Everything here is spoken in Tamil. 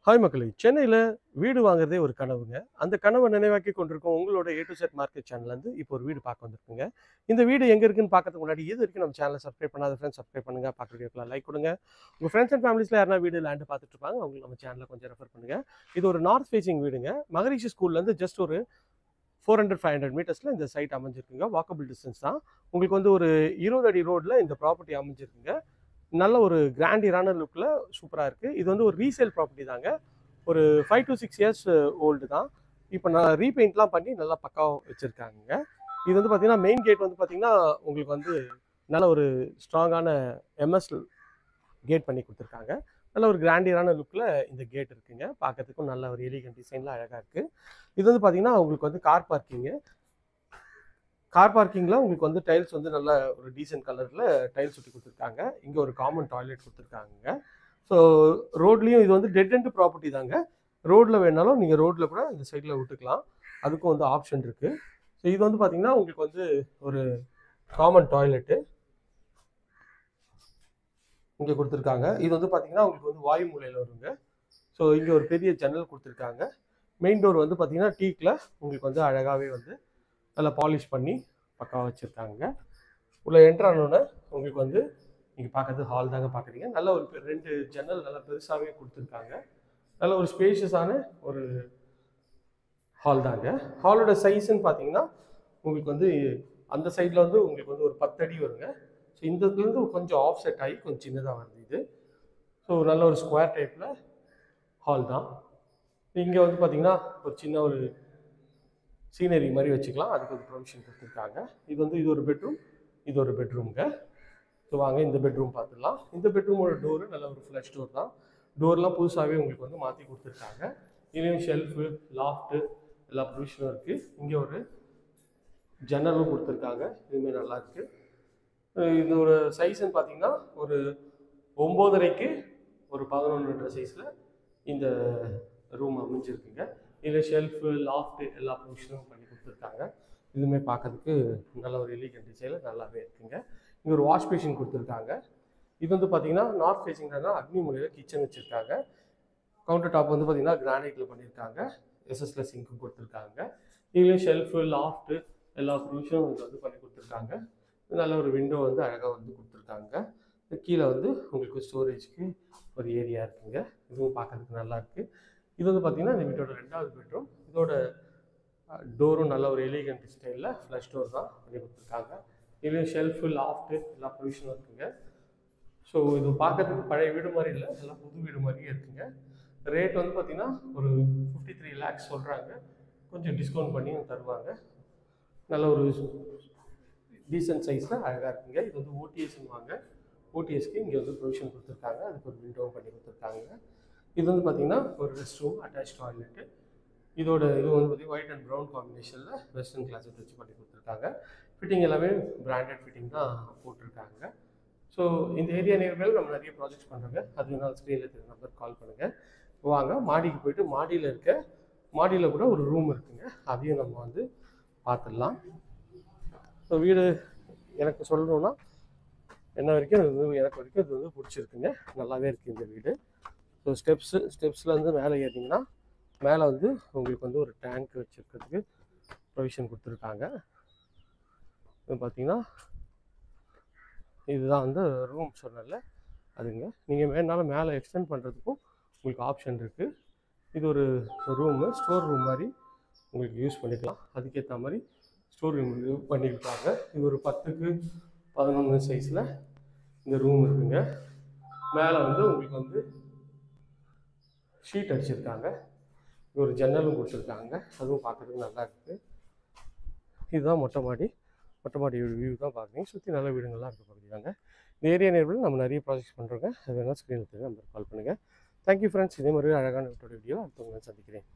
ஹாய் மக்களே! சென்னையில வீடு வாங்குறதே ஒரு கனவுங்க. அந்த கனவ நினைவாக்கி கொண்டிருக்கும் உங்களோட ஏ டூ இசட் மார்க்கெட் சேனல்லேருந்து இப்போ ஒரு வீடு பார்க்க வந்திருக்குங்க. இந்த வீடு எங்க இருக்குன்னு பார்க்கறதுக்கு முன்னாடி இதுவரைக்கும் நம்ம சேனல சப்ஸ்கிரைப் பண்ணாத ஃப்ரெண்ட்ஸ் சப்ஸ்கிரைப் பண்ணுங்க. பார்க்குற வீடியோக்குலாம் லைக் கொடுங்க. உங்க ஃப்ரெண்ட்ஸ் அண்ட் ஃபேமிலிஸ்ல யாருனா வீடு லேண்ட் பார்த்துட்டு இருப்பாங்க. அவங்களுக்கு நம்ம சேனல கொஞ்சம் ரெஃபர் பண்ணுங்க. இது ஒரு நார்த் ஃபேசிங் வீடுங்க. மகரிஷி ஸ்கூல்லேருந்து ஜஸ்ட் ஒரு 400, 500 மீட்டர்ஸ்ல இந்த சைட் அமைஞ்சிருக்குங்க. வாக்கபிள் டிஸ்டன்ஸ் தான். உங்களுக்கு வந்து ஒரு 20 அடி ரோட்ல இந்த ப்ராப்பர்ட்டி அமைஞ்சிருக்குங்க. நல்ல ஒரு கிராண்டியரான லுக்ல சூப்பரா இருக்கு. இது வந்து ஒரு ரீசேல் ப்ராப்பர்ட்டி தாங்க. ஒரு 5 to 6 இயர்ஸ் ஓல்டு தான். இப்போ நான் ரீபெயிண்ட்லாம் பண்ணி நல்லா பக்காவா வச்சிருக்காங்க. இது வந்து பார்த்தீங்கன்னா, மெயின் கேட் வந்து பார்த்தீங்கன்னா, உங்களுக்கு வந்து நல்ல ஒரு ஸ்ட்ராங்கான எம்எஸ் கேட் பண்ணி கொடுத்துருக்காங்க. நல்ல ஒரு கிராண்டியரான லுக்கில் இந்த கேட் இருக்குங்க. பார்க்கறதுக்கும் நல்ல ஒரு எலிகன்ட் டிசைனில் அழகாக இருக்குது. இது வந்து பார்த்தீங்கன்னா, உங்களுக்கு வந்து கார் பார்க்கிங்கு. கார் பார்க்கிங்கில் உங்களுக்கு வந்து டைல்ஸ் வந்து நல்ல ஒரு டீசென்ட் கலரில் டைல்ஸ் ஒட்டி கொடுத்துருக்காங்க. இங்கே ஒரு காமன் டாய்லெட் கொடுத்துருக்காங்க. ஸோ ரோட்லேயும் இது வந்து டெட் எண்ட் ப்ராப்பர்ட்டி தாங்க. ரோட்டில் வேணாலும் நீங்கள் ரோட்டில் கூட இந்த சைடில் விட்டுக்கலாம். அதுக்கும் வந்து ஆப்ஷன் இருக்குது. ஸோ இது வந்து பார்த்தீங்கன்னா, உங்களுக்கு வந்து ஒரு காமன் டாய்லெட்டு இங்கே கொடுத்துருக்காங்க. இது வந்து பார்த்தீங்கன்னா, உங்களுக்கு வந்து வாயு மூலையில் வருங்க. ஸோ இங்கே ஒரு பெரிய ஜன்னல் கொடுத்துருக்காங்க. மெயின் டோர் வந்து பார்த்தீங்கன்னா, டீக்கில் உங்களுக்கு வந்து அழகாகவே வந்து நல்லா பாலிஷ் பண்ணி பக்காவாக வச்சுருக்காங்க. உள்ள என்ட்ரு ஆனோடனே உங்களுக்கு வந்து நீங்கள் பார்க்குறது ஹால் தாங்க பார்க்குறீங்க. நல்ல ஒரு 2 ஜன்னல் நல்லா பெருசாகவே கொடுத்துருக்காங்க. நல்ல ஒரு ஸ்பேஷியஸான ஒரு ஹால் தாங்க. ஹாலோட சைஸ்ன்னு பார்த்தீங்கன்னா, உங்களுக்கு வந்து அந்த சைடில் வந்து உங்களுக்கு வந்து ஒரு 10 அடி வருங்க. ஸோ இந்த இடத்துலேருந்து கொஞ்சம் ஆஃப் செட் ஆகி கொஞ்சம் சின்னதாக வருது இது. ஸோ நல்ல ஒரு ஸ்கொயர் டைப்பில் ஹால் தான். இங்கே வந்து பார்த்தீங்கன்னா, ஒரு சின்ன ஒரு சீனரி மாதிரி வச்சுக்கலாம். அதுக்கு ஒரு ப்ரொவிஷன் கொடுத்துருக்காங்க. இது ஒரு பெட்ரூம், இது ஒரு பெட்ரூம்ங்க. ஸோ வாங்க இந்த பெட்ரூம் பார்த்துடலாம். இந்த பெட்ரூமோட டோரு நல்ல ஒரு ஃப்ளஷ் டோர் தான். டோர்லாம் புதுசாகவே உங்களுக்கு வந்து மாற்றி கொடுத்துருக்காங்க. இதுலேயும் ஷெல்ஃபு, லாஃப்ட்டு எல்லா ப்ரொவிஷனும் இருக்குது. இங்கே ஒரு ஜன்னலும் கொடுத்துருக்காங்க. இதுவுமே நல்லா இருக்குது. இதோட சைஸ்ன்னு பார்த்தீங்கன்னா, ஒரு 9.5க்கு ஒரு 11.5 சைஸில் இந்த ரூம் அமைஞ்சிருக்குங்க. இதில் ஷெல்ஃபு, லாஃப்ட்டு எல்லா ப்ரொவிஷனும் பண்ணி கொடுத்துருக்காங்க. இதுவுமே பார்க்கறதுக்கு நல்ல ஒரு எலிகன்ட் டிசைனில் நல்லாவே இருக்குங்க. இங்கே ஒரு வாஷ் பேஷன் கொடுத்துருக்காங்க. இது வந்து பார்த்தீங்கன்னா, நார்த் ஃபேஸிங்னா அக்னி மூலையில் கிச்சன் வச்சுருக்காங்க. கவுண்டர் டாப் வந்து பார்த்தீங்கன்னா, கிரானைட்டில் பண்ணியிருக்காங்க. எஸ்எஸ்ல சிங்க்கும் கொடுத்துருக்காங்க. இதுலேயும் ஷெல்ஃபு, லாஃப்ட்டு எல்லா ப்ரொவிஷனும் உங்களுக்கு வந்து பண்ணி கொடுத்துருக்காங்க. நல்ல ஒரு விண்டோ வந்து அழகாக வந்து கொடுத்துருக்காங்க. கீழே வந்து உங்களுக்கு ஸ்டோரேஜ்க்கு ஒரு ஏரியா இருக்குங்க. இதுவும் பார்க்கறதுக்கு நல்லா இருக்குது. இது வந்து பார்த்தீங்கன்னா, இந்த வீட்டோட 2வது பெட்ரூம். இதோட டோரும் நல்ல ஒரு எலிகன்ட் ஸ்டைலில் ஃப்ளஷ் டோர் தான் பண்ணி கொடுத்துருக்காங்க. இதுலேயும் ஷெல்ஃபு, லாஃப்ட்டு எல்லா ப்ரொவிஷனும் இருக்குங்க. ஸோ இது பார்க்கறதுக்கு பழைய வீடு மாதிரி இல்லை, எல்லாம் புது வீடு மாதிரியே இருக்குங்க. ரேட் வந்து பார்த்தீங்கன்னா, ஒரு 53 lakhs சொல்கிறாங்க. கொஞ்சம் டிஸ்கவுண்ட் பண்ணி தருவாங்க. நல்ல ஒரு டீசென்ட் சைஸில் அழகாக இருக்குங்க. இது வந்து ஓடிஎஸ்வாங்க. ஓடிஎஸ்க்கு இங்கே வந்து ப்ரொவிஷன் கொடுத்துருக்காங்க. அதுக்கு ஒரு விண்டோவும் பண்ணி கொடுத்துருக்காங்க. இது வந்து பார்த்தீங்கன்னா, ஒரு ரெஸ்ட் ரூம், அட்டாச் டாய்லெட்டு. இது வந்து பார்த்தீங்கன்னா, ஒயிட் அண்ட் ப்ரௌன் காம்பினேஷனில் வெஸ்டர்ன் கிளாஸட் வச்சு பண்ணி கொடுத்துருக்காங்க. ஃபிட்டிங் எல்லாமே பிராண்டட் ஃபிட்டிங் தான் போட்டிருக்காங்க. ஸோ இந்த ஏரியா நியர்பையில் நம்ம நிறைய ப்ராஜெக்ட்ஸ் பண்ணுறோங்க. அது வேணாலும் ஸ்க்ரீனில் இருக்கிற நம்பர் கால் பண்ணுங்கள். வாங்க மாடிக்கு போயிட்டு மாடியில் கூட ஒரு ரூம் இருக்குங்க. அதையும் நம்ம வந்து பார்த்துடலாம். ஸோ வீடு எனக்கு சொல்லணுன்னா எனக்கு வரைக்கும் இது வந்து பிடிச்சிருக்குங்க. நல்லாவே இருக்குது இந்த வீடு. ஸோ ஸ்டெப்ஸ்லேருந்து மேலே ஏறினீங்கன்னா, மேலே வந்து உங்களுக்கு வந்து ஒரு டேங்க் வச்சுருக்கிறதுக்கு ப்ரொவிஷன் கொடுத்துருக்காங்க. இது பார்த்தீங்கன்னா, இதுதான் வந்து ரூம் சொன்னல அதுங்க. நீங்கள் வேணாலும் மேலே எக்ஸ்டெண்ட் பண்ணுறதுக்கும் உங்களுக்கு ஆப்ஷன் இருக்குது. இது ஒரு ரூமு, ஸ்டோர் ரூம் மாதிரி உங்களுக்கு யூஸ் பண்ணிக்கலாம். அதுக்கேற்ற மாதிரி ஸ்டோர் ரூம் இது பண்ணியிருக்காங்க. இது ஒரு 10க்கு 11 சைஸில் இந்த ரூம் இருக்குங்க. மேலே வந்து உங்களுக்கு வந்து ஷீட் அடிச்சிருக்காங்க. ஒரு ஜன்னலும் கொடுத்துருக்காங்க. அதுவும் பார்க்குறதுக்கு நல்லா இருக்குது. இதுதான் மொட்டை மாடி வியூ தான் பார்க்குறீங்க. சுற்றி நல்ல வீடுங்கள்லாம் இருக்குது பார்க்குறாங்க. இந்த ஏரியா நேர்வில் நம்ம நிறைய ப்ராஜெக்ட்ஸ் பண்ணுறோங்க. அது வேணால் ஸ்க்ரீனில் தெரியும், நம்பர் கால் பண்ணுங்கள். Thank you friends. இதே மாதிரி அழகான வீடியோ அடுத்தவங்க சந்திக்கிறேன்.